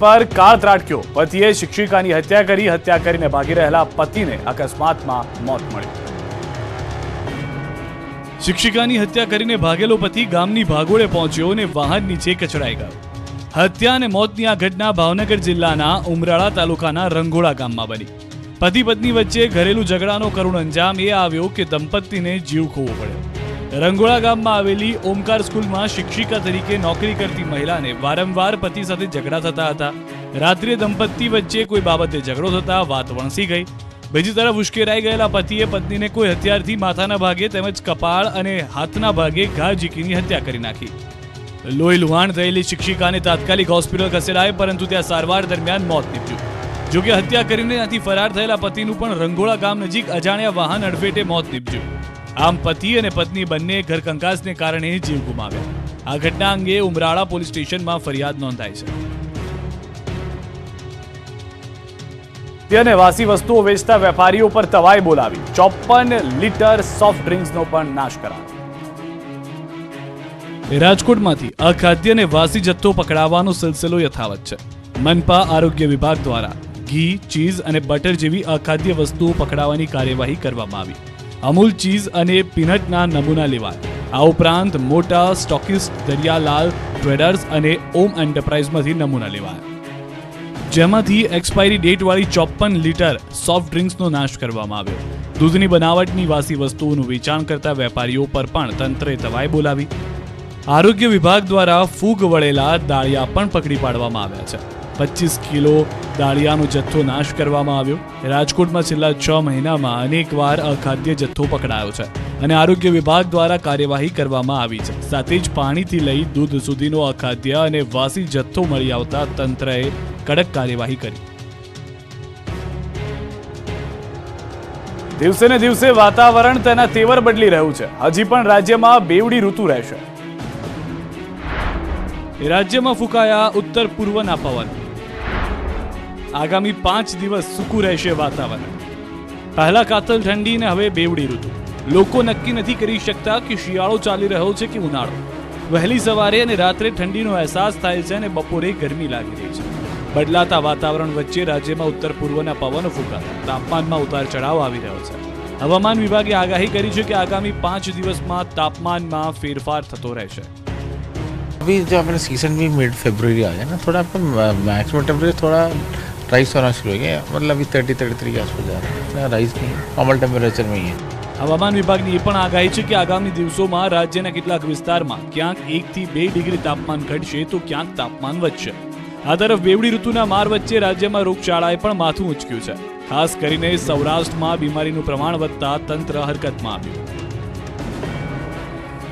પર કાળ ત્રાટક્યો. પતિએ શિક્ષિકાની હત્યા કરી. હત્યા કરીને ભાગી રહેલા પતિને અકસ્માતમાં મોત મળ્યું. શિક્ષિકાની હત્યા કરીને ભાગેલો પતિ ગામની ભાગોળે પહોંચ્યો અને વાહન નીચે કચડાઈ ગયો. હત્યા અને મોતની આ ઘટના ભાવનગર જિલ્લાના ઉમરાળા તાલુકાના રંગોળા ગામમાં બની. પતિ પત્ની વચ્ચે ઘરેલું ઝઘડાનો કરુણ અંજામ એ આવ્યો કે દંપતીને જીવ ખોવો પડ્યો. રંગોળા ગામમાં આવેલી ઓમકાર સ્કૂલમાં શિક્ષિકા તરીકે નોકરી કરતી મહિલાને વારંવાર પતિ સાથે ઝઘડા થતા હતા. રાત્રે દંપતી વચ્ચે કોઈ બાબતે ઝઘડો થતા વાત વણસી ગઈ. બીજી તરફ ઉશ્કેરાઈ ગયેલા પતિએ પત્નીને કોઈ હથિયારથી માથાના ભાગે તેમજ કપાળ અને હાથના ભાગે ઘા ઝીકીની હત્યા કરી નાખી. લોહી લુહાણ થયેલી શિક્ષિકાને તાત્કાલિક હોસ્પિટલ ખસેડાઈ, પરંતુ ત્યાં સારવાર દરમિયાન મોત નીપજ્યું. જોકે હત્યા કરીને ત્યાંથી ફરાર થયેલા પતિનું પણ રંગોળા ગામ નજીક અજાણ્યા વાહન અડફેટે મોત નીપજ્યું. આમ પતિ અને પત્ની બંને ઘરકંકાસને કારણે જીવ ગુમાવ્યા. આ ઘટના અંગે ઉમરાળા પોલીસ સ્ટેશનમાં ફરિયાદ નોંધાઈ છે. અને વાસી વસ્તુઓ વેચતા વેપારીઓ પર તવાઈ બોલાવી. 54 લીટર સોફ્ટ ડ્રિંક્સનો પણ નાશ કરાયો. રાજકોટમાંથી અખાદ્ય અને વાસી જથ્થો પકડાવવાનો સિલસિલો યથાવત છે. મનપા આરોગ્ય વિભાગ દ્વારા ઘી, ચીઝ અને બટર જેવી અખાદ્ય વસ્તુઓ પકડાવવાની કાર્યવાહી કરવામાં આવી. અમૂલ ચીઝ અને પીનટના નમૂના લેવાયા. આ ઉપરાંત મોટા સ્ટોકિસ્ટ દરિયાલાલ ટ્રેડર્સ અને ઓમ એન્ટરપ્રાઇઝમાંથી નમૂના લેવાયા, જેમાંથી એક્સપાયરી ડેટવાળી 54 લીટર સોફ્ટ ડ્રિંક્સનો નાશ કરવામાં આવ્યો. દૂધની બનાવટની વાસી વસ્તુઓનું વેચાણ કરતા વેપારીઓ પર પણ તંત્રે તવાઈ બોલાવી. આરોગ્ય વિભાગ દ્વારા ફૂગ વળેલા દાળિયા પણ પકડી પાડવામાં આવ્યા છે. 25 કિલો દાળિયાનો જથ્થો નાશ કરવામાં આવ્યો. રાજકોટમાં છેલ્લા 6 મહિનામાં અનેકવાર અખાદ્ય જથ્થો પકડાયો છે અને આરોગ્ય વિભાગ દ્વારા કાર્યવાહી કરવામાં આવી છે. સાથે જ પાણીથી લઈ દૂધ સુધીનો અખાદ્ય અને વાસી જથ્થો મળી આવતા તંત્રએ કડક કાર્યવાહી કરી. દિવસે ને દિવસે વાતાવરણ તેના તેવર બદલી રહ્યું છે. હજી પણ રાજ્યમાં બેવડી ઋતુ રહેશે. રાજ્યમાં ફૂંકાયા ઉત્તર પૂર્વના પવન. આગામી 5 દિવસ સૂકું રહેશે વાતાવરણ. પહેલા કાતલ ઠંડી ને હવે બેવડી ઋતુ. લોકો નક્કી નથી કરી શકતા કે શિયાળો ચાલી રહ્યો છે કે ઉનાળો. વહેલી સવારે અને રાત્રે ઠંડીનો અહેસાસ થાય છે અને બપોરે ગરમી લાગી રહી છે. બદલાતા વાતાવરણ વચ્ચે રાજ્યમાં ઉત્તર પૂર્વના પવનો ફૂંકાતા તાપમાનમાં ઉતાર ચઢાવ આવી રહ્યો છે. હવામાન વિભાગે આગાહી કરી છે કે આગામી 5 દિવસમાં તાપમાનમાં ફેરફાર થતો રહેશે. अभी जो अपने सीजन भी मिड फरवरी आ गया ना, थोड़ा आपका मैक्सिमम टेम्परेचर थोड़ा राइज होना शुरू हो गया. मतलब अभी 30-33 के आसपास जा रहा है. इतना राइज नहीं है, नॉर्मल टेम्परेचर में ही है. હવામાન વિભાગની એ પણ આગાહી છે કે આગામી દિવસોમાં રાજ્યના કેટલાક વિસ્તારમાં ક્યાંક 1 થી 2 ડિગ્રી તાપમાન ઘટશે તો ક્યાંક તાપમાન વધશે. આ તરફ બેવડી ઋતુના માર વચ્ચે રાજ્યમાં રોગચાળાએ પણ માથું ઉંચક્યું છે. ખાસ કરીને સૌરાષ્ટ્રમાં બીમારીનું પ્રમાણ વધતા તંત્ર હરકતમાં આવ્યું.